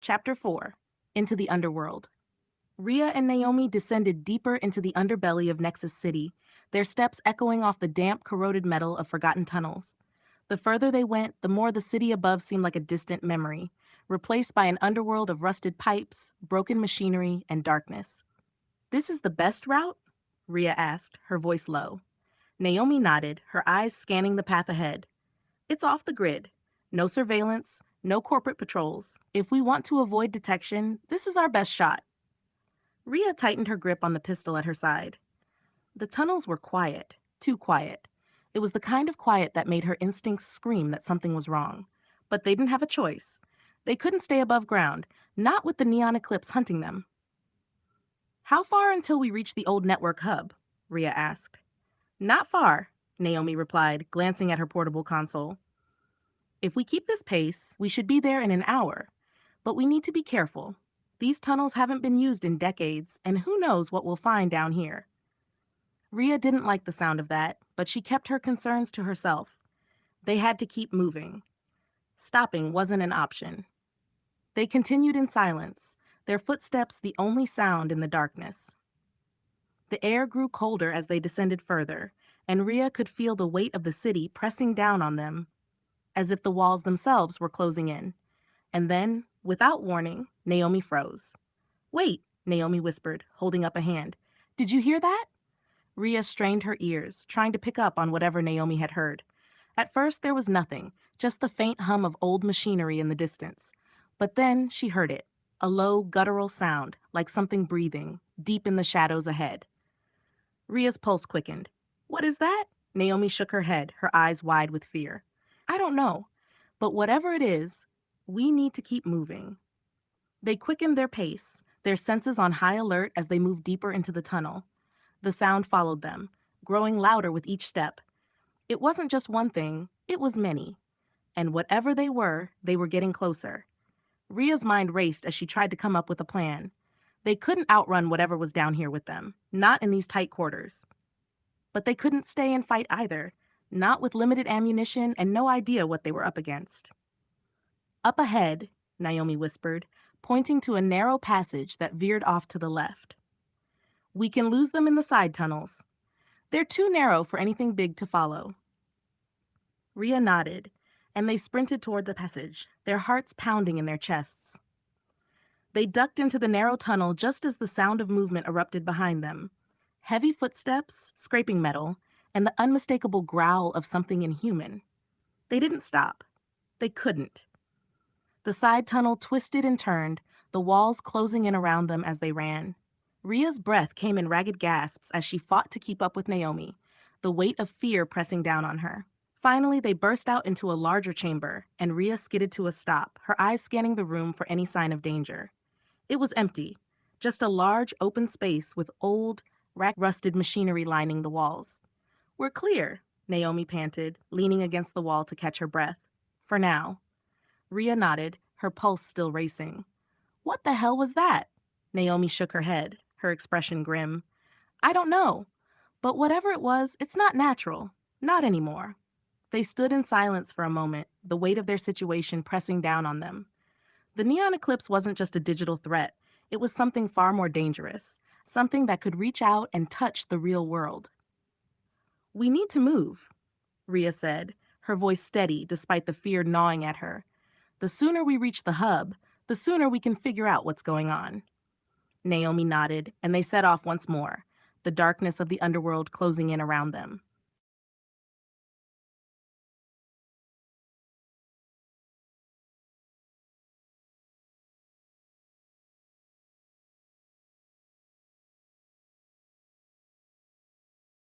Chapter 4. Into the Underworld. Rhea and Naomi descended deeper into the underbelly of Nexus City, their steps echoing off the damp, corroded metal of forgotten tunnels. The further they went, the more the city above seemed like a distant memory, replaced by an underworld of rusted pipes, broken machinery, and darkness. "This is the best route?" Rhea asked, her voice low. Naomi nodded, her eyes scanning the path ahead. "It's off the grid. No surveillance, no corporate patrols. If we want to avoid detection, this is our best shot." Rhea tightened her grip on the pistol at her side. The tunnels were quiet, too quiet. It was the kind of quiet that made her instincts scream that something was wrong. But they didn't have a choice. They couldn't stay above ground, not with the Neon Eclipse hunting them. "How far until we reach the old network hub?" Rhea asked. "Not far," Naomi replied, glancing at her portable console. "If we keep this pace, we should be there in an hour. But we need to be careful. These tunnels haven't been used in decades, and who knows what we'll find down here." Rhea didn't like the sound of that, but she kept her concerns to herself. They had to keep moving. Stopping wasn't an option. They continued in silence, their footsteps the only sound in the darkness. The air grew colder as they descended further, and Rhea could feel the weight of the city pressing down on them, as if the walls themselves were closing in. And then, without warning, Naomi froze. "Wait," Naomi whispered, holding up a hand. "Did you hear that?" Rhea strained her ears, trying to pick up on whatever Naomi had heard. At first there was nothing, just the faint hum of old machinery in the distance. But then she heard it, a low, guttural sound, like something breathing, deep in the shadows ahead. Rhea's pulse quickened. "What is that?" Naomi shook her head, her eyes wide with fear. "I don't know. But whatever it is, we need to keep moving." They quickened their pace, their senses on high alert as they moved deeper into the tunnel. The sound followed them, growing louder with each step. It wasn't just one thing, it was many. And whatever they were getting closer. Rhea's mind raced as she tried to come up with a plan. They couldn't outrun whatever was down here with them, not in these tight quarters. But they couldn't stay and fight either, not with limited ammunition and no idea what they were up against. "Up ahead," Naomi whispered, pointing to a narrow passage that veered off to the left. "We can lose them in the side tunnels. They're too narrow for anything big to follow." Rhea nodded, and they sprinted toward the passage, their hearts pounding in their chests. They ducked into the narrow tunnel just as the sound of movement erupted behind them. Heavy footsteps, scraping metal, and the unmistakable growl of something inhuman. They didn't stop. They couldn't. The side tunnel twisted and turned, the walls closing in around them as they ran. Rhea's breath came in ragged gasps as she fought to keep up with Naomi, the weight of fear pressing down on her. Finally, they burst out into a larger chamber, and Rhea skidded to a stop, her eyes scanning the room for any sign of danger. It was empty, just a large open space with old, rack-rusted machinery lining the walls. "We're clear," Naomi panted, leaning against the wall to catch her breath. "For now." Rhea nodded, her pulse still racing. "What the hell was that?" Naomi shook her head, her expression grim. "I don't know. But whatever it was, it's not natural. Not anymore." They stood in silence for a moment, the weight of their situation pressing down on them. The Neon Eclipse wasn't just a digital threat. It was something far more dangerous, something that could reach out and touch the real world. "We need to move," Rhea said, her voice steady despite the fear gnawing at her. "The sooner we reach the hub, the sooner we can figure out what's going on." Naomi nodded, and they set off once more, the darkness of the underworld closing in around them.